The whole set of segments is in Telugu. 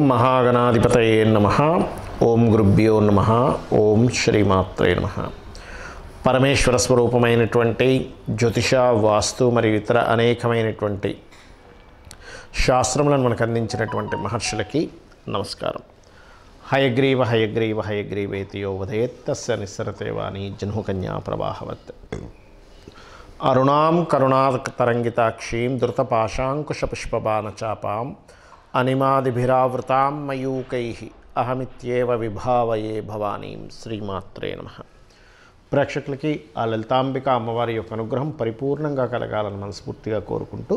మహాగణాధిపతయే నమః. ఓం గురుభ్యో నమః. ఓం శ్రీమాత్రే నమః. పరమేశ్వర స్వరూపమైనటువంటి జ్యోతిష, వాస్తు మరియు ఇతర అనేకమైనటువంటి శాస్త్రములను మనకు అందించినటువంటి మహర్షులకి నమస్కారం. హయగ్రీవ హయగ్రీవ హయగ్రీవేతియో ఉదయేత్తస్య నిస్సరతే వాణి జహ్నుకన్యా ప్రవాహవత్. అరుణాం కరుణాతరంగితాక్షీం ధృతపాశాంకుశపుష్పబాణచాపాం అనిమాదిభిరావృతాం మయూకైః అహమిత్యేవ విభావయే భవానీం. శ్రీమాత్రే నమః. ప్రేక్షకులకి ఆ లలితాంబిక అమ్మవారి యొక్క అనుగ్రహం పరిపూర్ణంగా కలగాలని మనస్ఫూర్తిగా కోరుకుంటూ,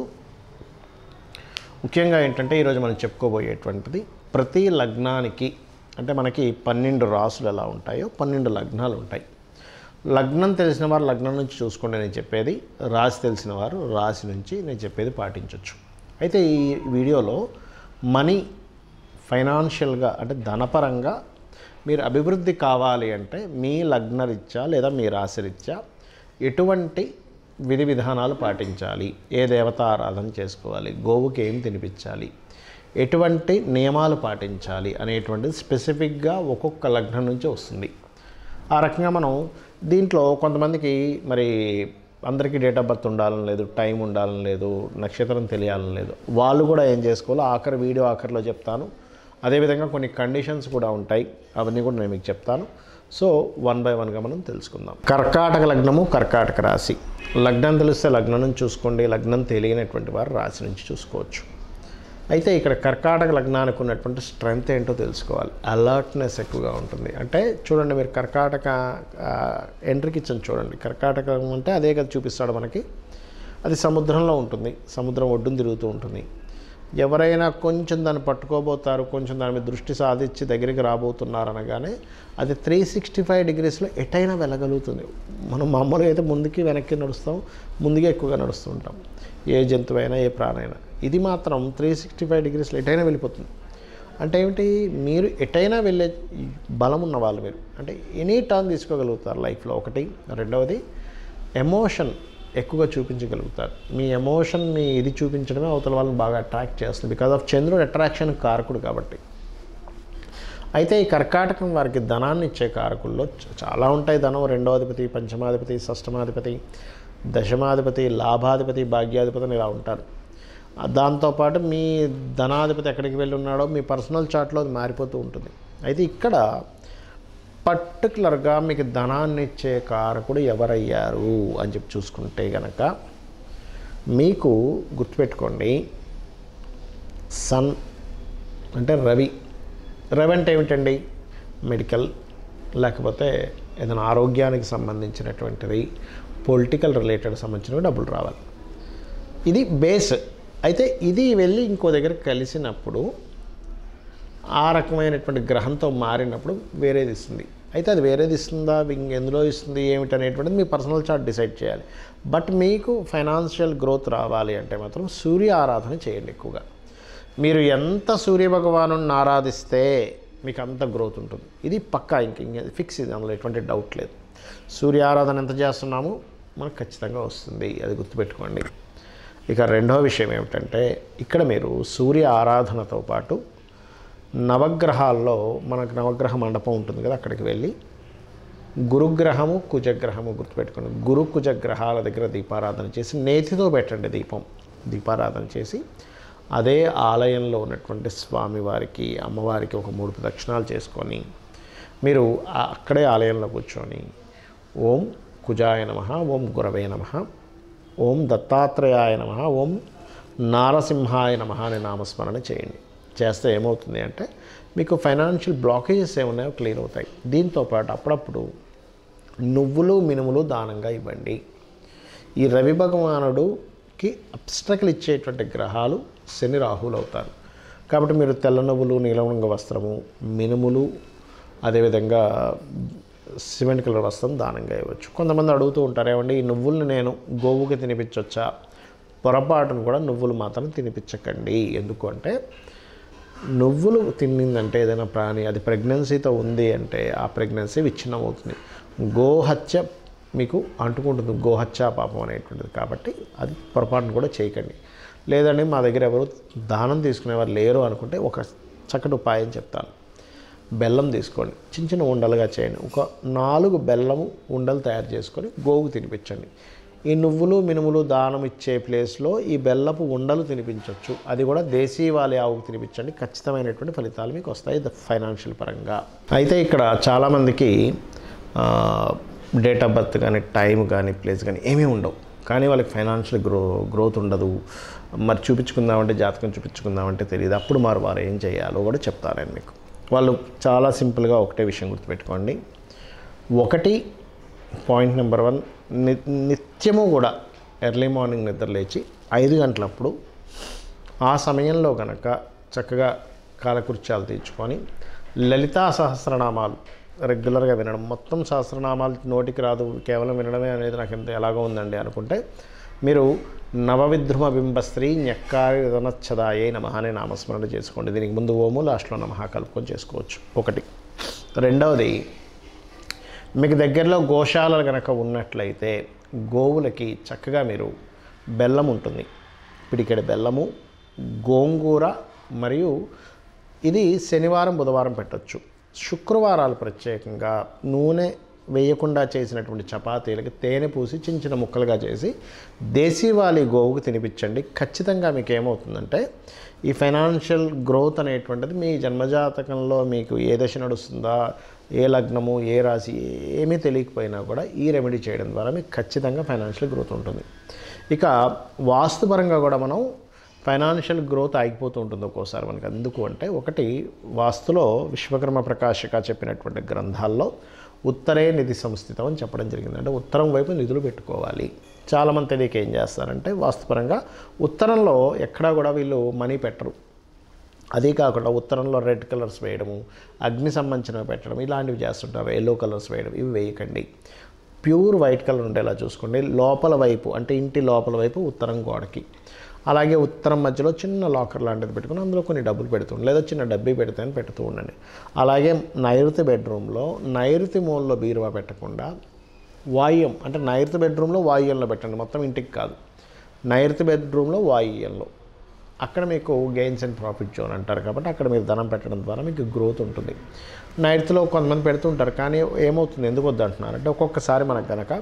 ముఖ్యంగా ఏంటంటే ఈరోజు మనం చెప్పుకోబోయేటువంటిది ప్రతి లగ్నానికి, అంటే మనకి 12 రాసులు ఎలా ఉంటాయో 12 లగ్నాలు ఉంటాయి. లగ్నం తెలిసిన వారు లగ్నం నుంచి చూసుకోండి నేను చెప్పేది, రాశి తెలిసిన వారు రాశి నుంచి నేను చెప్పేది పాటించవచ్చు. అయితే ఈ వీడియోలో మనీ, ఫైనాన్షియల్గా అంటే ధనపరంగా మీరు అభివృద్ధి కావాలి అంటే మీ లగ్నరీత్యా లేదా మీ రాశిరీత్యా ఎటువంటి విధి విధానాలు పాటించాలి, ఏ దేవత ఆరాధన చేసుకోవాలి, గోవుకి ఏం తినిపించాలి, ఎటువంటి నియమాలు పాటించాలి అనేటువంటిది స్పెసిఫిక్గా ఒక్కొక్క లగ్నం నుంచి వస్తుంది. ఆ రకంగా మనం దీంట్లో కొంతమందికి మరి అందరికీ డేట్ ఆఫ్ బర్త్ ఉండాలని లేదు, టైం ఉండాలని లేదు, నక్షత్రం తెలియాలని లేదు. వాళ్ళు కూడా ఏం చేసుకోవాలో వీడియో ఆఖరిలో చెప్తాను. అదేవిధంగా కొన్ని కండిషన్స్ కూడా ఉంటాయి, అవన్నీ కూడా నేను మీకు చెప్తాను. సో 1 by 1గా మనం తెలుసుకుందాం. కర్కాటక లగ్నము, కర్కాటక రాశి. లగ్నం తెలిస్తే లగ్నం నుంచి చూసుకోండి, లగ్నం తెలియనటువంటి వారు రాశి నుంచి చూసుకోవచ్చు. అయితే ఇక్కడ కర్కాటక లగ్నానికి ఉన్నటువంటి స్ట్రెంగ్త్ ఏంటో తెలుసుకోవాలి. అలర్ట్నెస్ ఎక్కువగా ఉంటుంది. అంటే చూడండి, మీరు కర్కాటక ఎంట్రీకి ఇచ్చాను చూడండి. కర్కాటకం అంటే అదే కదా చూపిస్తాడు మనకి. అది సముద్రంలో ఉంటుంది, సముద్రం ఒడ్డున తిరుగుతూ ఉంటుంది. ఎవరైనా కొంచెం దాన్ని పట్టుకోబోతారు, కొంచెం దాని మీద దృష్టి సాధించి దగ్గరికి రాబోతున్నారనగానే అది 365 degreesలో ఎటైనా వెళ్ళగలుగుతుంది. మనం మామూలుగా అయితే ముందుకి వెనక్కి నడుస్తాం, ముందుగా ఎక్కువగా నడుస్తూ ఉంటాం, ఏ జంతువైనా ఏ ప్రాణైనా. ఇది మాత్రం 365 degreesలో ఎటైనా వెళ్ళిపోతుంది. అంటే ఏమిటి, మీరు ఎటైనా వెళ్ళే బలం ఉన్న వాళ్ళు మీరు. అంటే ఎనీ టర్న్ తీసుకోగలుగుతారు లైఫ్లో. ఒకటి. రెండవది, ఎమోషన్ ఎక్కువగా చూపించగలుగుతారు. మీ ఎమోషన్ని ఇది చూపించడమే అవతల వాళ్ళని బాగా అట్రాక్ట్ చేస్తుంది. బికాజ్ ఆఫ్ చంద్రుడు అట్రాక్షన్ కారకుడు కాబట్టి. అయితే ఈ కర్కాటకం వారికి ధనాన్ని ఇచ్చే కారకుల్లో చాలా ఉంటాయి. ధనం 2వ అధిపతి, పంచమాధిపతి, షష్టమాధిపతి, దశమాధిపతి, లాభాధిపతి, భాగ్యాధిపతి అని ఇలా ఉంటారు. దాంతోపాటు మీ ధనాధిపతి ఎక్కడికి వెళ్ళి ఉన్నాడో మీ పర్సనల్ చార్ట్లో అది మారిపోతూ ఉంటుంది. అయితే ఇక్కడ పర్టికులర్గా మీకు ధనాన్ని ఇచ్చే కారకుడు ఎవరయ్యారు అని చెప్పి చూసుకుంటే కనుక మీకు గుర్తుపెట్టుకోండి, సన్ అంటే రవి. రవి అంటే ఏమిటండి, మెడికల్, లేకపోతే ఏదైనా ఆరోగ్యానికి సంబంధించినటువంటిది, పొలిటికల్ రిలేటెడ్ సంబంధించిన డబ్బులు రావాలి. ఇది బేస్. అయితే ఇది వెళ్ళి ఇంకో దగ్గర కలిసినప్పుడు, ఆ రకమైనటువంటి గ్రహంతో మారినప్పుడు వేరేది ఇస్తుంది. అయితే అది వేరేది ఇస్తుందా, ఎందులో ఇస్తుంది ఏమిటి అనేటువంటిది మీ పర్సనల్ చార్ట్ డిసైడ్ చేయాలి. బట్ మీకు ఫైనాన్షియల్ గ్రోత్ రావాలి అంటే మాత్రం సూర్య ఆరాధన చేయండి ఎక్కువగా. మీరు ఎంత సూర్య భగవాను ఆరాధిస్తే మీకు అంత గ్రోత్ ఉంటుంది. ఇది పక్కా, ఇంక ఫిక్స్, ఇది అందులో ఎటువంటి డౌట్ లేదు. సూర్య ఆరాధన ఎంత చేస్తున్నామో మనకు ఖచ్చితంగా వస్తుంది, అది గుర్తుపెట్టుకోండి. ఇక రెండవ విషయం ఏమిటంటే, ఇక్కడ మీరు సూర్య ఆరాధనతో పాటు నవగ్రహాల్లో మనకు నవగ్రహ మండపం ఉంటుంది కదా, అక్కడికి వెళ్ళి గురుగ్రహము, కుజగ్రహము గుర్తుపెట్టుకోండి. గురు కుజగ్రహాల దగ్గర దీపారాధన చేసి నేతితో పెట్టండి దీపారాధన చేసి అదే ఆలయంలో ఉన్నటువంటి స్వామివారికి, అమ్మవారికి ఒక 3 ప్రదక్షిణాలు చేసుకొని మీరు అక్కడే ఆలయంలో కూర్చొని ఓం కుజాయ నమః, ఓం గురవే నమః, ఓం దత్తాత్రేయాయ నమః, ఓం నారసింహాయ నమః అనే నామస్మరణ చేయండి. చేస్తే ఏమవుతుంది అంటే మీకు ఫైనాన్షియల్ బ్లాకేజెస్ ఏమున్నాయో క్లియర్ అవుతాయి. దీంతోపాటు అప్పుడప్పుడు నువ్వులు, మినుములు దానంగా ఇవ్వండి. ఈ రవి భగవానుడికి అబ్స్ట్రకల్ ఇచ్చేటువంటి గ్రహాలు శని, రాహువులు అవుతారు. కాబట్టి మీరు తెల్ల నువ్వులు, నీలం రంగు వస్త్రము, మినుములు, అదేవిధంగా సిమెంట్ కలర్ వస్త్రం దానంగా ఇవ్వచ్చు. కొంతమంది అడుగుతూ ఉంటారు, ఏమండి ఈ నువ్వుల్ని నేను గోవుకి తినిపించవచ్చా? పొరపాటును కూడా నువ్వులు మాత్రం తినిపించకండి. ఎందుకు అంటే నువ్వులు తిన్నిందంటే ఏదైనా ప్రాణి అది ప్రెగ్నెన్సీతో ఉంది అంటే ఆ ప్రెగ్నెన్సీ విచ్ఛిన్నం అవుతుంది. గోహత్య మీకు అంటుకుంటుంది, గోహత్య పాపం అనేటువంటిది. కాబట్టి అది పొరపాటును కూడా చేయకండి. లేదండి మా దగ్గర ఎవరు దానం తీసుకునేవారు లేరు అనుకుంటే ఒక చక్కటి ఉపాయం చెప్తాను. బెల్లం తీసుకోండి, చిన్న చిన్న ఉండలుగా చేయండి. ఒక 4 బెల్లము ఉండలు తయారు చేసుకొని గోవుకు తినిపించండి. ఈ నువ్వులు మినుములు దానం ఇచ్చే ప్లేస్లో ఈ బెల్లపు ఉండలు తినిపించవచ్చు. అది కూడా దేశీవాళీ ఆవుకు తినిపించండి. ఖచ్చితమైనటువంటి ఫలితాలు మీకు వస్తాయి ఫైనాన్షియల్ పరంగా. అయితే ఇక్కడ చాలామందికి డేట్ ఆఫ్ బర్త్ కానీ టైం కానీ ప్లేస్ కానీ ఏమీ ఉండవు, కానీ వాళ్ళకి ఫైనాన్షియల్ గ్రోత్ ఉండదు. మరి చూపించుకుందామంటే జాతకం చూపించుకుందామంటే తెలియదు. అప్పుడు వారు ఏం చేయాలో కూడా చెప్తారండి మీకు. వాళ్ళు చాలా సింపుల్గా ఒకటే విషయం గుర్తుపెట్టుకోండి. పాయింట్ నెంబర్ 1, నిత్యము కూడా ఎర్లీ మార్నింగ్ నిద్ర లేచి 5 గంటలప్పుడు ఆ సమయంలో కనుక చక్కగా కాలకృత్యాలు తీర్చుకొని లలితా సహస్రనామాలు రెగ్యులర్గా వినడం. మొత్తం సహస్రనామాలు నోటికి రాదు, కేవలం వినడమే అనేది నాకు ఎంత ఎలాగో ఉందండి అనుకుంటే మీరు నవవిద్రుమ బింబస్త్రీ న్యక్కారి విధనచ్చదాయే నమః అనే నామస్మరణ చేసుకోండి. దీనికి ముందు ఓము లాస్ట్లో నమః కలుపుకొని చేసుకోవచ్చు. ఒకటి. రెండవది, మీకు దగ్గరలో గోశాలలు కనుక ఉన్నట్లయితే గోవులకి చక్కగా మీరు బెల్లం ఉంటుంది, పిడికెడు బెల్లము, గోంగూర, మరియు ఇది శనివారం బుధవారం పెట్టచ్చు. శుక్రవారాలు ప్రత్యేకంగా నూనె వేయకుండా చేసినటువంటి చపాతీలకి తేనె పూసి చిన్న చిన్న ముక్కలుగా చేసి దేశీవాళీ గోవుకు తినిపించండి. ఖచ్చితంగా మీకు ఏమవుతుందంటే ఈ ఫైనాన్షియల్ గ్రోత్ అనేటువంటిది మీ జన్మజాతకంలో మీకు ఏ దశ నడుస్తుందా, ఏ లగ్నము, ఏ రాశి ఏమీ తెలియకపోయినా కూడా ఈ రెమెడీ చేయడం ద్వారా మీకు ఖచ్చితంగా ఫైనాన్షియల్ గ్రోత్ ఉంటుంది. ఇక వాస్తుపరంగా కూడా మనం ఫైనాన్షియల్ గ్రోత్ ఆగిపోతూ ఉంటుంది ఒక్కోసారి మనకి. ఎందుకు అంటే, ఒకటి, వాస్తులో విశ్వకర్మ ప్రకాశిక చెప్పినటువంటి గ్రంథాల్లో ఉత్తరే నిధి సంస్థితం అని చెప్పడం జరిగింది. అంటే ఉత్తరం వైపు నిధులు పెట్టుకోవాలి. చాలామంది తెలియక ఏం చేస్తారంటే వాస్తుపరంగా ఉత్తరంలో ఎక్కడా కూడా వీళ్ళు మనీ పెట్టరు. అదే కాకుండా ఉత్తరంలో రెడ్ కలర్స్ వేయడము, అగ్ని సంబంధించినవి పెట్టడం, ఇలాంటివి చేస్తుంటారు. ఎల్లో కలర్స్ వేయడం, ఇవి వేయకండి. ప్యూర్ వైట్ కలర్ ఉండేలా చూసుకోండి. లోపల వైపు అంటే ఇంటి లోపల వైపు ఉత్తరం గోడకి, అలాగే ఉత్తరం మధ్యలో చిన్న లాకర్ లాంటిది పెట్టుకుని అందులో కొన్ని డబ్బులు పెడుతుండండి, లేదా చిన్న డబ్బీ పెడితేనే పెడుతూ ఉండండి. అలాగే నైరుతి బెడ్రూమ్లో నైరుతి మూలలో బీరువా పెట్టకుండా వాయువ్యం అంటే నైరుతి బెడ్రూమ్లో వాయువ్యంలో పెట్టండి, మొత్తం ఇంటికి కాదు. నైరుతి బెడ్రూమ్లో వాయువ్యంలో, అక్కడ మీకు గెయిన్స్ అండ్ ప్రాఫిట్ జోన్ అంటారు కాబట్టి అక్కడ మీరు ధనం పెట్టడం ద్వారా మీకు గ్రోత్ ఉంటుంది. నైరుతిలో కొంతమంది పెడుతుంటారు, కానీ ఏమవుతుంది, ఎందుకు వద్దు అంటున్నారంటే ఒక్కొక్కసారి మనకు కనుక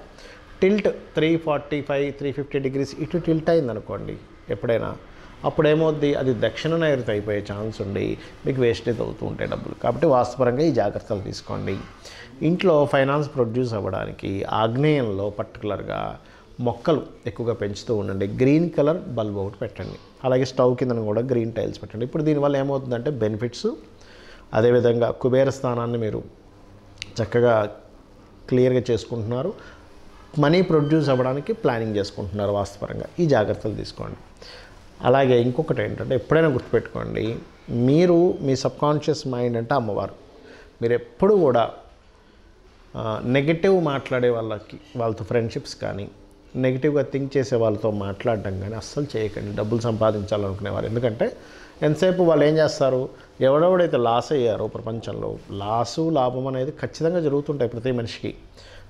టిల్ట్ 345, 350 డిగ్రీస్ ఇటు టిల్ట్ అయిందనుకోండి ఎప్పుడైనా, అప్పుడు ఏమవుద్ది, అది దక్షిణ నైరుతి అయిపోయే ఛాన్స్ ఉండి మీకు వేస్టేజ్ అవుతూ ఉంటాయి డబ్బులు. కాబట్టి వాస్తుపరంగా ఈ జాగ్రత్తలు తీసుకోండి. ఇంట్లో ఫైనాన్స్ ప్రొడ్యూస్ అవ్వడానికి ఆగ్నేయంలో పర్టికులర్గా మొక్కలు ఎక్కువగా పెంచుతూ ఉండండి. గ్రీన్ కలర్ బల్బ్ ఒకటి పెట్టండి. అలాగే స్టవ్ కింద కూడా గ్రీన్ టైల్స్ పెట్టండి. ఇప్పుడు దీనివల్ల ఏమవుతుందంటే బెనిఫిట్స్, అదేవిధంగా కుబేర స్థానాన్ని మీరు చక్కగా క్లియర్గా చేసుకుంటున్నారు, మనీ ప్రొడ్యూస్ అవ్వడానికి ప్లానింగ్ చేసుకుంటున్నారు వాస్తుపరంగా. ఈ జాగ్రత్తలు తీసుకోండి. అలాగే ఇంకొకటి ఏంటంటే ఎప్పుడైనా గుర్తుపెట్టుకోండి, మీరు మీ సబ్కాన్షియస్ మైండ్ అంటే అమ్మవారు. మీరు ఎప్పుడు కూడా నెగిటివ్ మాట్లాడే వాళ్ళతో ఫ్రెండ్షిప్స్ కానీ, నెగిటివ్గా థింక్ చేసే వాళ్ళతో మాట్లాడడం కానీ అస్సలు చేయకండి. డబ్బులు సంపాదించాలనుకునేవారు, ఎందుకంటే ఎంతసేపు వాళ్ళు ఏం చేస్తారు, ఎవడెవడైతే లాస్ అయ్యారో ప్రపంచంలో, లాభం అనేది ఖచ్చితంగా జరుగుతుంటాయి ప్రతి మనిషికి.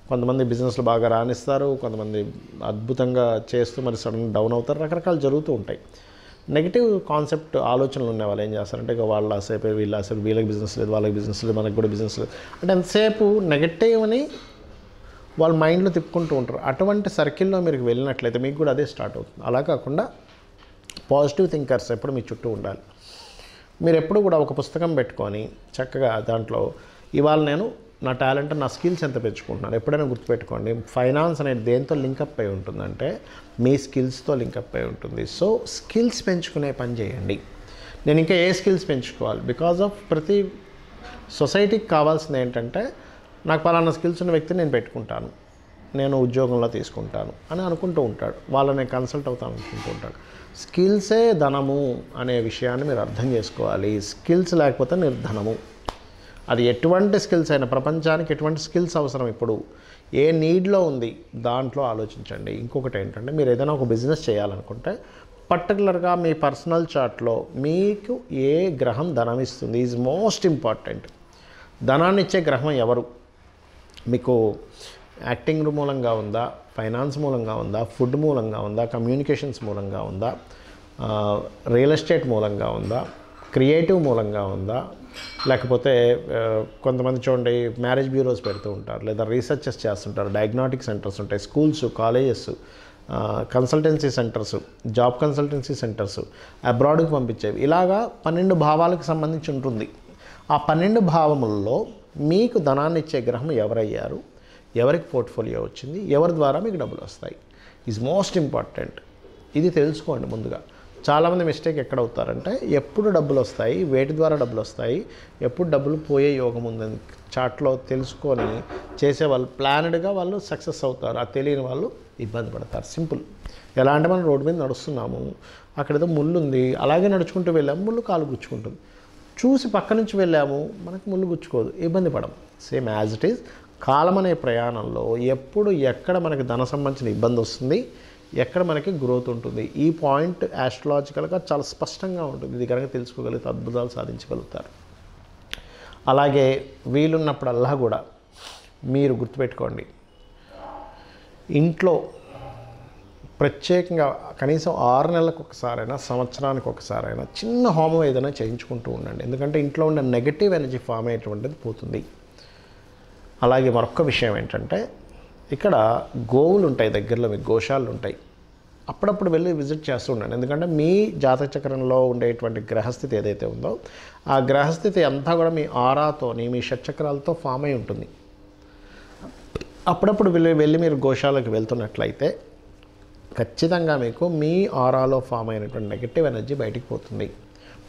కొంతమంది బిజినెస్లు బాగా రాణిస్తారు, కొంతమంది అద్భుతంగా చేస్తూ మరి సడన్ డౌన్ అవుతారు, రకరకాలు జరుగుతూ ఉంటాయి. నెగిటివ్ కాన్సెప్ట్ ఆలోచనలు ఉన్న వాళ్ళు ఏం చేస్తారంటే ఇక వాళ్ళు లాస్ వీళ్ళకి బిజినెస్ లేదు, వాళ్ళకి బిజినెస్ లేదు, మనకి కూడా బిజినెస్ లేదు అంటే ఎంతసేపు నెగటివ్ని వాళ్ళ మైండ్లో తిప్పుకుంటూ ఉంటారు. అటువంటి సర్కిల్లో మీరు వెళ్ళినట్లయితే మీకు కూడా అదే స్టార్ట్ అవుతుంది. అలా కాకుండా పాజిటివ్ థింకర్స్ ఎప్పుడు మీ చుట్టూ ఉండాలి. మీరు ఎప్పుడు కూడా ఒక పుస్తకం పెట్టుకొని చక్కగా దాంట్లో ఇవాళ నేను నా టాలెంట్, నా స్కిల్స్ ఎంత పెంచుకుంటున్నాను. ఎప్పుడైనా గుర్తుపెట్టుకోండి, ఫైనాన్స్ అనేది దేంతో లింకప్ అయి ఉంటుందంటే మీ స్కిల్స్తో లింకప్ అయి ఉంటుంది. సో స్కిల్స్ పెంచుకునే పని చేయండి. నేను ఇంకా ఏ స్కిల్స్ పెంచుకోవాలి, బికాజ్ ఆఫ్ ప్రతి సొసైటీకి కావాల్సింది ఏంటంటే నాకు పలానా స్కిల్స్ ఉన్న వ్యక్తిని నేను పెట్టుకుంటాను, నేను ఉద్యోగంలో తీసుకుంటాను అని అనుకుంటూ ఉంటాడు, వాళ్ళని కన్సల్ట్ అవుతాను అనుకుంటూ ఉంటాడు. స్కిల్సే ధనము అనే విషయాన్ని మీరు అర్థం చేసుకోవాలి. స్కిల్స్ లేకపోతే నిర్ధనము. అది ఎటువంటి స్కిల్స్ అయినా, ప్రపంచానికి ఎటువంటి స్కిల్స్ అవసరం, ఇప్పుడు ఏ నీడ్లో ఉంది దాంట్లో ఆలోచించండి. ఇంకొకటి ఏంటంటే మీరు ఏదైనా ఒక బిజినెస్ చేయాలనుకుంటే పర్టికులర్గా మీ పర్సనల్ చార్ట్లో మీకు ఏ గ్రహం ధనం ఇస్తుంది ఈజ్ మోస్ట్ ఇంపార్టెంట్. ధనాన్ని ఇచ్చే గ్రహం ఎవరు, మీకు యాక్టింగ్ మూలంగా ఉందా, ఫైనాన్స్ మూలంగా ఉందా, ఫుడ్ మూలంగా ఉందా, కమ్యూనికేషన్స్ మూలంగా ఉందా, రియల్ ఎస్టేట్ మూలంగా ఉందా, క్రియేటివ్ మూలంగా ఉందా, లేకపోతే కొంతమంది చూడండి మ్యారేజ్ బ్యూరోస్ పెడుతూ ఉంటారు, లేదా రీసెర్చెస్ చేస్తుంటారు, డయాగ్నోటిక్ సెంటర్స్ ఉంటాయి, schools, colleges, consultancy centres, job consultancy centres, అబ్రాడ్కి పంపించేవి. ఇలాగా 12 భావాలకు సంబంధించి ఉంటుంది. ఆ 12 భావములలో మీకు ధనాన్ని ఇచ్చే గ్రహం ఎవరయ్యారు, ఎవరికి పోర్ట్ఫోలియో వచ్చింది, ఎవరి ద్వారా మీకు డబ్బులు వస్తాయి ఈజ్ మోస్ట్ ఇంపార్టెంట్. ఇది తెలుసుకోండి ముందుగా. చాలామంది మిస్టేక్ ఎక్కడ అవుతారంటే ఎప్పుడు డబ్బులు వస్తాయి, వేటి ద్వారా డబ్బులు వస్తాయి, ఎప్పుడు డబ్బులు పోయే యోగం ఉందని చాట్లో తెలుసుకొని చేసేవాళ్ళు ప్లానెడ్గా వాళ్ళు సక్సెస్ అవుతారు. అది తెలియని వాళ్ళు ఇబ్బంది పడతారు. సింపుల్. ఎలా అంటే మనం రోడ్డు మీద నడుస్తున్నాము, అక్కడేదో ముళ్ళు ఉంది, అలాగే నడుచుకుంటూ వెళ్ళాము, ముళ్ళు కాలు గుచ్చుకుంటుంది. చూసి పక్క నుంచి వెళ్ళాము, మనకు ముళ్ళు గుచ్చుకోదు, ఇబ్బంది పడము. సేమ్ యాజ్ ఇట్ ఈజ్ కాలం అనే ప్రయాణంలో ఎప్పుడు ఎక్కడ మనకి ధన సంబంధించిన ఇబ్బంది వస్తుంది, ఎక్కడ మనకి గ్రోత్ ఉంటుంది, ఈ పాయింట్ యాస్ట్రాలజికల్గా చాలా స్పష్టంగా ఉంటుంది. ఇది కనుక తెలుసుకోగలిగితే అద్భుతాలు సాధించగలుగుతారు. అలాగే వీలున్నప్పుడల్లా కూడా మీరు గుర్తుపెట్టుకోండి, ఇంట్లో ప్రత్యేకంగా కనీసం 6 నెలలకు ఒకసారైనా, సంవత్సరానికి ఒకసారైనా చిన్న హోమం ఏదైనా చేయించుకుంటూ ఉండండి. ఎందుకంటే ఇంట్లో ఉండే నెగటివ్ ఎనర్జీ ఫామ్ అయ్యేటువంటిది పోతుంది. అలాగే మరొక విషయం ఏంటంటే, ఇక్కడ గోవులు ఉంటాయి, దగ్గరలో మీకు గోశాలలు ఉంటాయి, అప్పుడప్పుడు వెళ్ళి విజిట్ చేస్తూ ఉండండి. ఎందుకంటే మీ జాతక చక్రంలో ఉండేటువంటి గ్రహస్థితి ఏదైతే ఉందో ఆ గ్రహస్థితి అంతా కూడా మీ ఆరాతోని, మీ షట్చక్రాలతో ఫామ్ అయి ఉంటుంది. అప్పుడప్పుడు వెళ్ళి మీరు గోశాలకు వెళ్తున్నట్లయితే ఖచ్చితంగా మీకు మీ ఆరాలో ఫామ్ అయినటువంటి నెగటివ్ ఎనర్జీ బయటికి పోతుంది.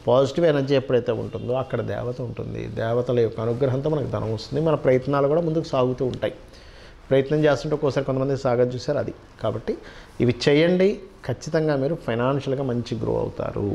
పాజిటివ్ ఎనర్జీ ఎప్పుడైతే ఉంటుందో అక్కడ దేవత ఉంటుంది. దేవతల యొక్క అనుగ్రహంతో మనకు ధనం వస్తుంది. మన ప్రయత్నాలు కూడా ముందుకు సాగుతూ ఉంటాయి. ప్రయత్నం చేస్తుంటే ఒక్కోసారి కొంతమంది సాగదు, చూసారు అది. కాబట్టి ఇవి చేయండి, ఖచ్చితంగా మీరు ఫైనాన్షియల్గా మంచి గ్రో అవుతారు.